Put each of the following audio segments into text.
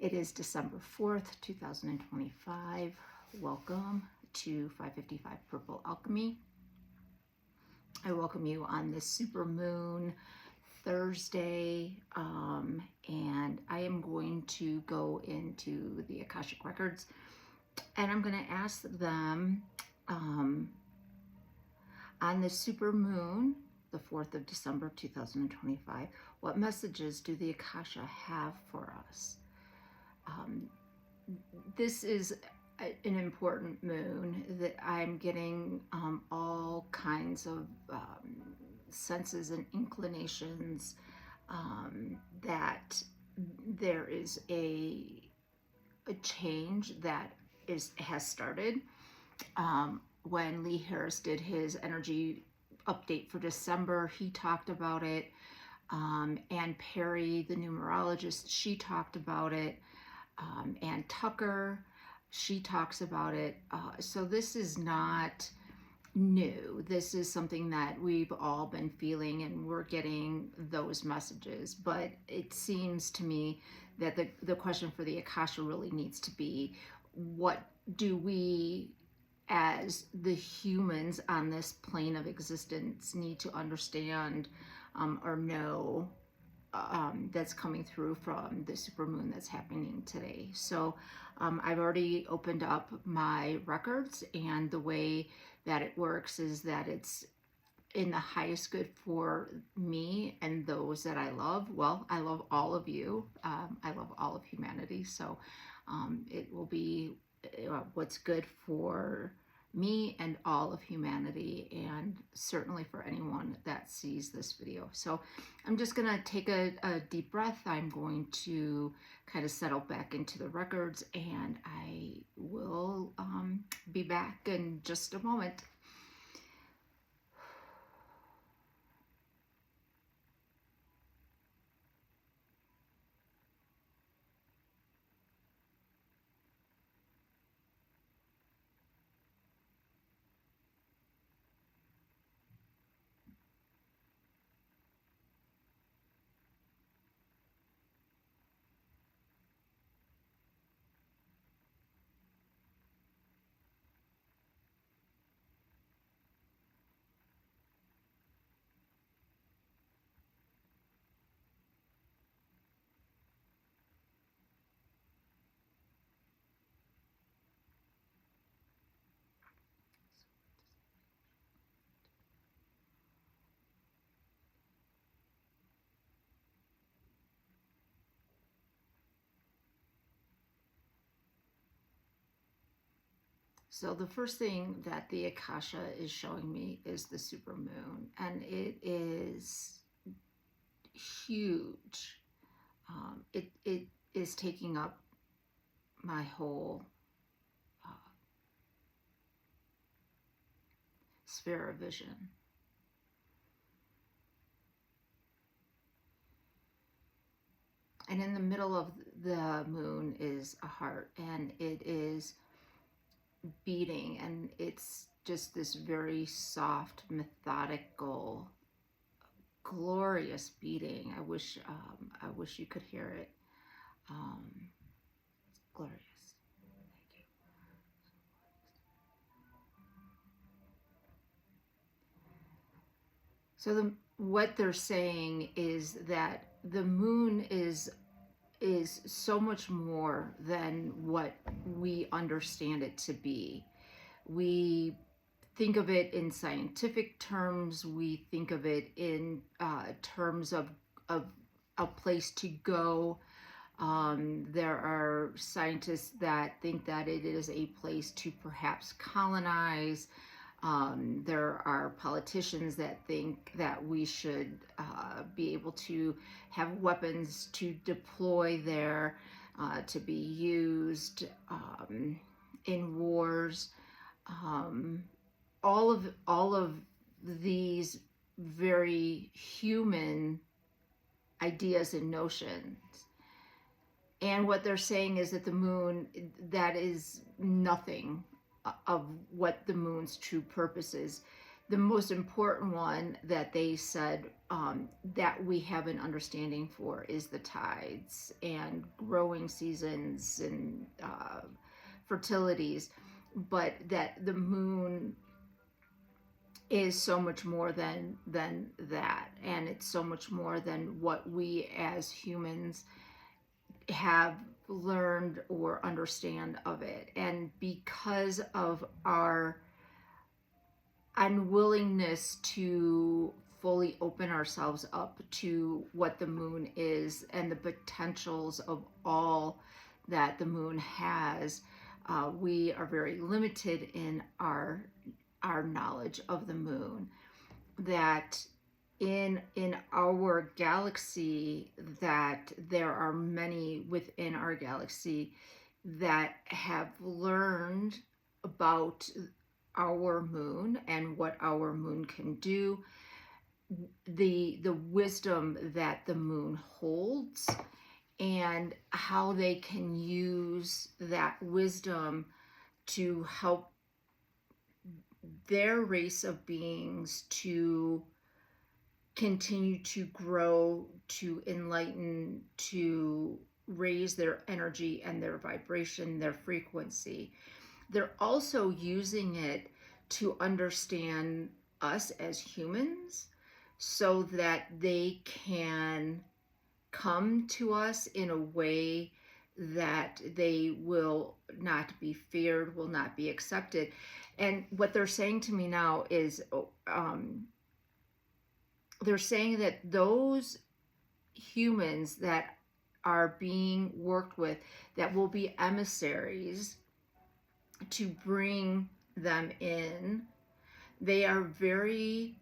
It is December 4th, 2025. Welcome to 555 Purple Alchemy. I welcome you on this super moon Thursday, and I am going to go into the Akashic Records, and I'm going to ask them on this super moon, the 4th of December 2025, what messages do the Akasha have for us? This is an important moon that I'm getting all kinds of senses and inclinations that there is a change that has started. When Lee Harris did his energy update for December, he talked about it. Ann Perry, the numerologist, she talked about it. Ann Tucker, she talks about it. So this is not new. This is something that we've all been feeling, and we're getting those messages. But it seems to me that the question for the Akasha really needs to be, what do we as the humans on this plane of existence need to understand or know that's coming through from the supermoon that's happening today. So I've already opened up my records, and the way that it works is that it's in the highest good for me and those that I love. Well, I love all of you. I love all of humanity. So it will be what's good for me and all of humanity, and certainly for anyone that sees this video. So I'm just gonna take a deep breath. I'm going to kind of settle back into the records, and I will be back in just a moment. So the first thing that the Akasha is showing me is the supermoon, and it is huge. It is taking up my whole sphere of vision. And in the middle of the moon is a heart, and it is beating, and it's just this very soft, methodical, glorious beating. I wish you could hear it. It's glorious. Thank you. So what they're saying is that the moon is so much more than what we understand it to be. We think of it in scientific terms. We think of it in terms of a place to go. There are scientists that think that it is a place to perhaps colonize. There are politicians that think that we should be able to have weapons to deploy there, to be used in wars. All of these very human ideas and notions. And what they're saying is that the moon, that is nothing of what the moon's true purpose is. the most important one that they said that we have an understanding for is the tides and growing seasons and fertilities, but that the moon is so much more than that, and it's so much more than what we as humans have learned or understand of it. And because of our unwillingness to fully open ourselves up to what the moon is and the potentials of all that the moon has, we are very limited in our knowledge of the moon. That in our galaxy, that there are many within our galaxy that have learned about our moon and what our moon can do, the wisdom that the moon holds, and how they can use that wisdom to help their race of beings to continue to grow, to enlighten, to raise their energy and their vibration, their frequency. They're also using it to understand us as humans so that they can come to us in a way that they will not be feared, will not be accepted. And what they're saying to me now is they're saying that those humans that are being worked with, that will be emissaries to bring them in, they are very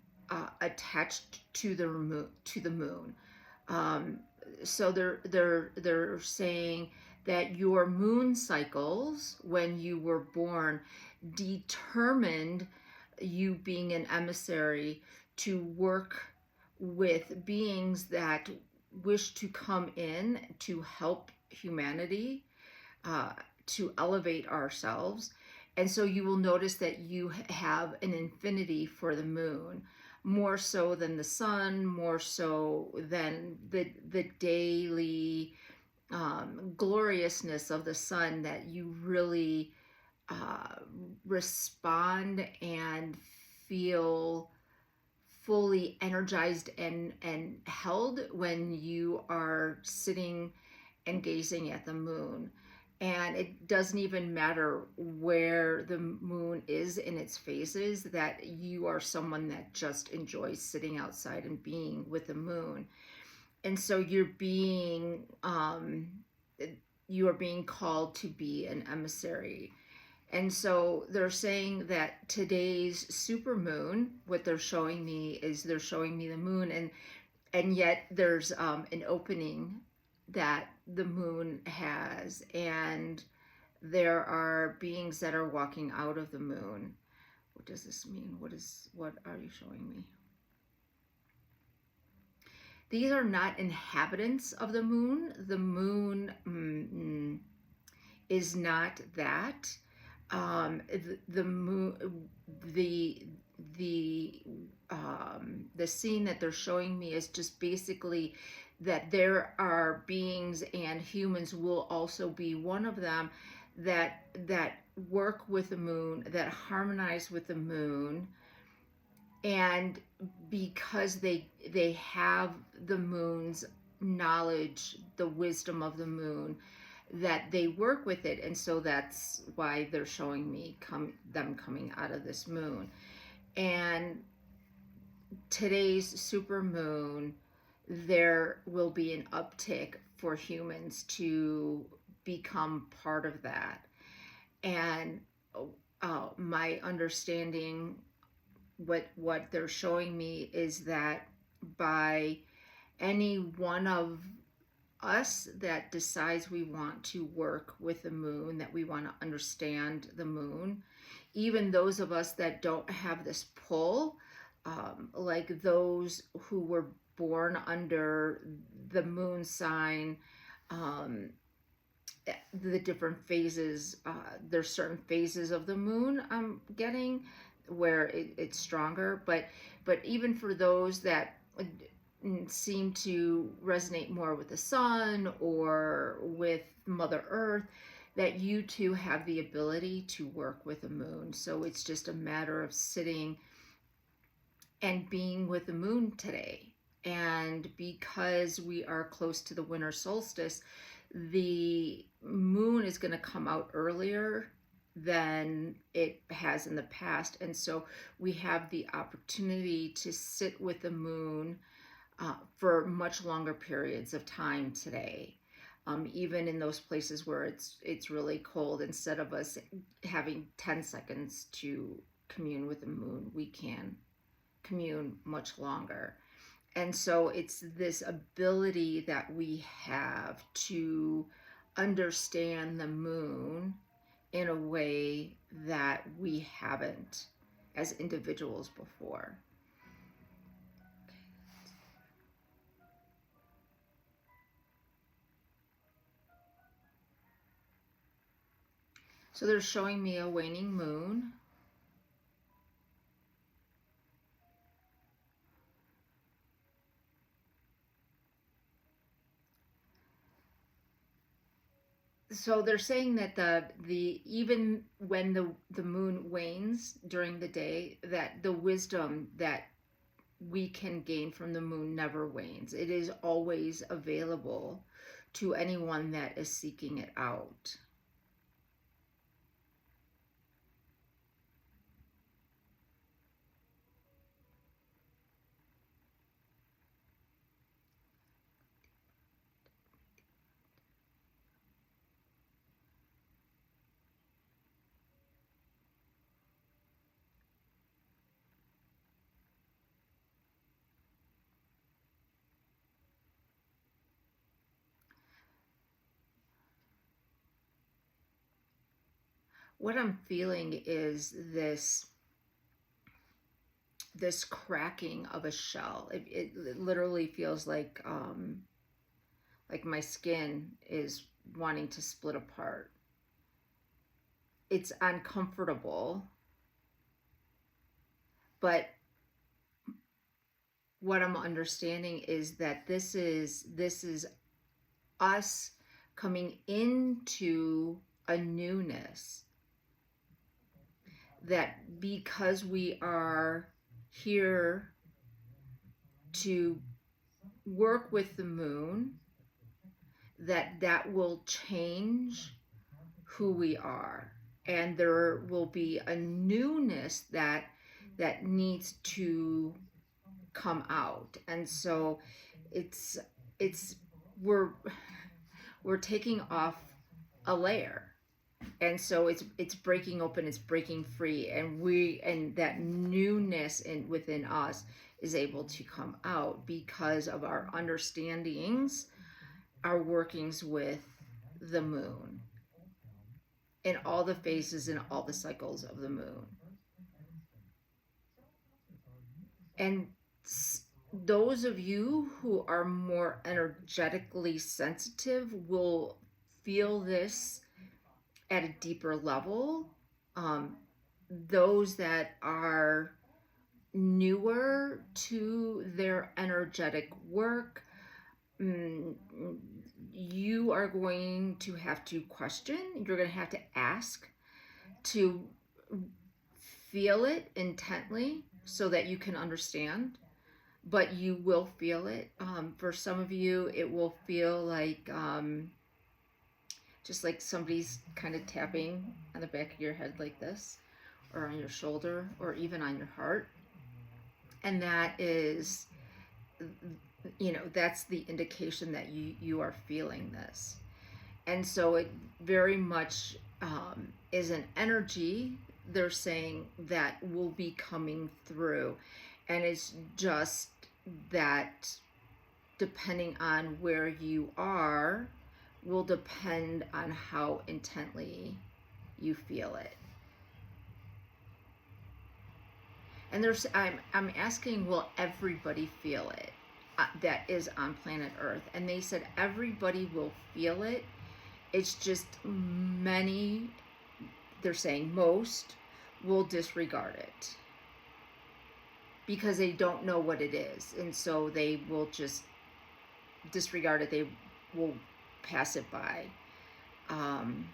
attached to the moon. So they're saying that your moon cycles when you were born determined you being an emissary to work with beings that wish to come in to help humanity, to elevate ourselves. And so you will notice that you have an infinity for the moon, more so than the sun, more so than the daily gloriousness of the sun, that you really respond and feel fully energized and held when you are sitting and gazing at the moon. And it doesn't even matter where the moon is in its phases, that you are someone that just enjoys sitting outside and being with the moon. And so you are being called to be an emissary. And so they're saying that today's supermoon, what they're showing me is they're showing me the moon, and yet there's an opening that the moon has, and there are beings that are walking out of the moon. What does this mean? What are you showing me? These are not inhabitants of the moon. The moon is not that. The moon, the scene that they're showing me is just basically that there are beings, and humans will also be one of them, that work with the moon, that harmonize with the moon. And because they have the moon's knowledge, the wisdom of the moon, that they work with it. And so that's why they're showing me them coming out of this moon. And today's super moon, there will be an uptick for humans to become part of that. And my understanding, what they're showing me, is that by any one of us that decides we want to work with the moon, that we want to understand the moon, even those of us that don't have this pull, like those who were born under the moon sign, the different phases, there's certain phases of the moon I'm getting, where it's stronger. But even for those that seem to resonate more with the sun or with Mother Earth, that you too have the ability to work with the moon. So it's just a matter of sitting and being with the moon today. And because we are close to the winter solstice, the moon is going to come out earlier than it has in the past. And so we have the opportunity to sit with the moon for much longer periods of time today. Even in those places where it's really cold, instead of us having 10 seconds to commune with the moon, we can commune much longer. And so it's this ability that we have to understand the moon in a way that we haven't as individuals before. So they're showing me a waning moon. So they're saying that the even when the moon wanes during the day, that the wisdom that we can gain from the moon never wanes. It is always available to anyone that is seeking it out. What I'm feeling is this cracking of a shell. It literally feels like my skin is wanting to split apart. It's uncomfortable, but what I'm understanding is that this is us coming into a newness, that because we are here to work with the moon, that will change who we are, and there will be a newness that needs to come out. And so it's we're taking off a layer, and so it's breaking open, it's breaking free, and that newness within us is able to come out because of our understandings, our workings with the moon in all the phases and all the cycles of the moon. And those of you who are more energetically sensitive will feel this at a deeper level. Those that are newer to their energetic work, you are going to have to question, you're going to have to ask to feel it intently so that you can understand, but you will feel it. For some of you, it will feel like just like somebody's kind of tapping on the back of your head like this, or on your shoulder, or even on your heart. And that is, that's the indication that you are feeling this. And so it very much is an energy, they're saying, that will be coming through. And it's just that depending on where you are will depend on how intently you feel it. And I'm asking, will everybody feel it that is on planet Earth? And they said everybody will feel it. It's just many, they're saying most, will disregard it. because they don't know what it is, and so they will just disregard it. They will pass it by. Um,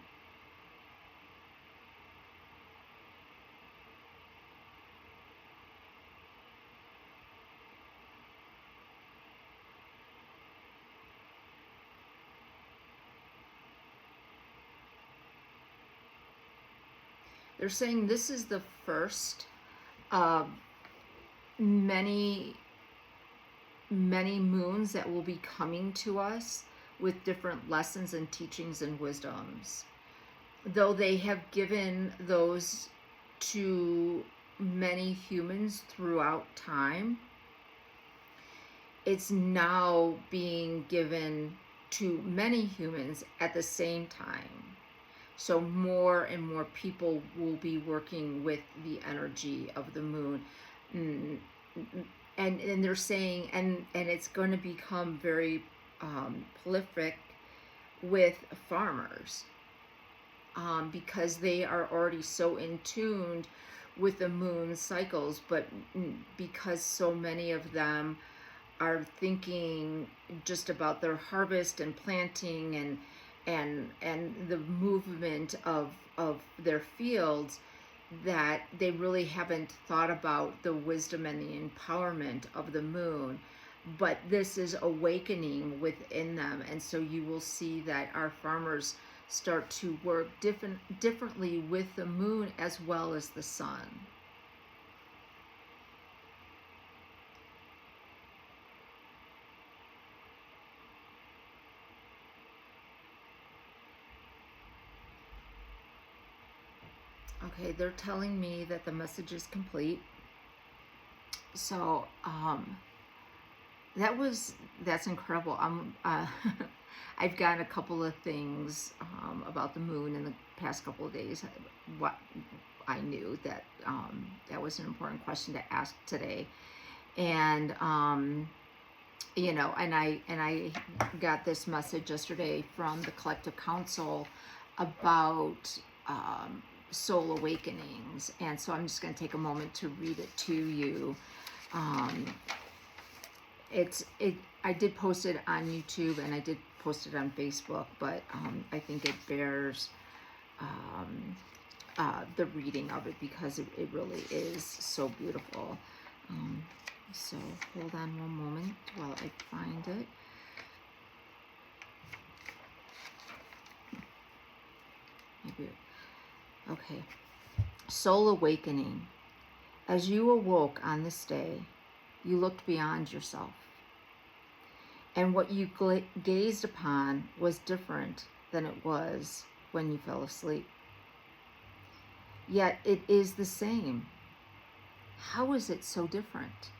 they're saying this is the first of many, many moons that will be coming to us with different lessons and teachings and wisdoms. Though they have given those to many humans throughout time, it's now being given to many humans at the same time. So more and more people will be working with the energy of the moon. And they're saying, and it's going to become very prolific with farmers, because they are already so in tune with the moon cycles, but because so many of them are thinking just about their harvest and planting and the movement of their fields, that they really haven't thought about the wisdom and the empowerment of the moon. But this is awakening within them, and so you will see that our farmers start to work differently with the moon as well as the sun. Okay, they're telling me that the message is complete. So that's incredible. I've gotten a couple of things about the moon in the past couple of days. What I knew that that was an important question to ask today, and you know, and I got this message yesterday from the Collective Council about soul awakenings, and so I'm just going to take a moment to read it to you. I did post it on YouTube and I did post it on Facebook, but I think it bears the reading of it because it really is so beautiful. So hold on one moment while I find it. Maybe. Okay. Soul awakening. As you awoke on this day, you looked beyond yourself, and what you gazed upon was different than it was when you fell asleep. Yet it is the same. How is it so different?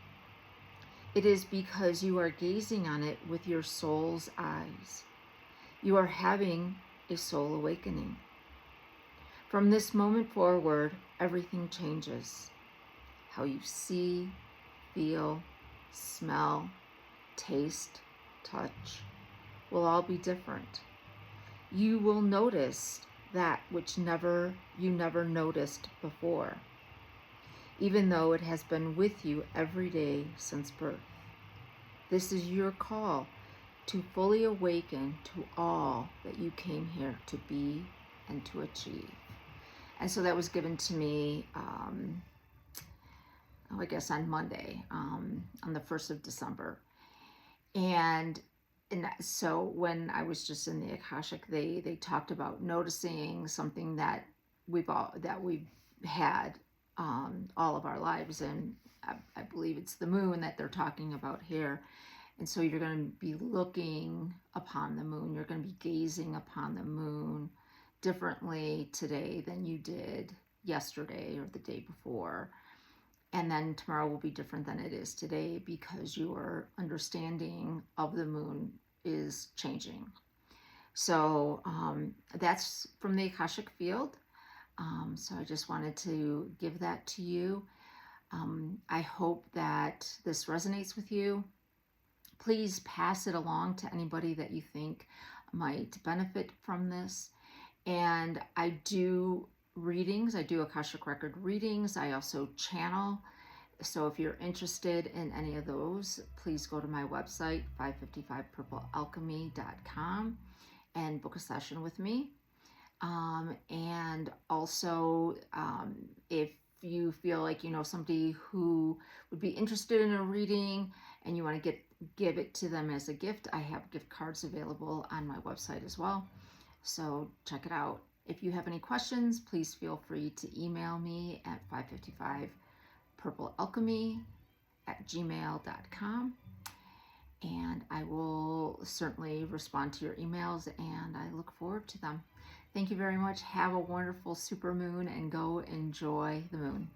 It is because you are gazing on it with your soul's eyes. You are having a soul awakening. From this moment forward, everything changes. How you see, feel, smell, taste, touch will all be different. You will notice that which you never noticed before, even though it has been with you every day since birth. This is your call to fully awaken to all that you came here to be and to achieve. And so that was given to me, I guess on Monday, on the 1st of December. And so when I was just in the Akashic, they talked about noticing something that we've had all of our lives, and I believe it's the moon that they're talking about here. And so you're going to be looking upon the moon. You're going to be gazing upon the moon differently today than you did yesterday or the day before. And then tomorrow will be different than it is today because your understanding of the moon is changing. So that's from the Akashic field. So I just wanted to give that to you. I hope that this resonates with you. Please pass it along to anybody that you think might benefit from this. And I do readings. I do Akashic Record readings. I also channel So if you're interested in any of those, please go to my website, 555purplealchemy.com, and book a session with me. And also, if you feel like you know somebody who would be interested in a reading and you want to give it to them as a gift, I have gift cards available on my website as well. So check it out. If you have any questions, please feel free to email me at 555purplealchemy@gmail.com, and I will certainly respond to your emails, and I look forward to them. Thank you very much. Have a wonderful super moon and go enjoy the moon.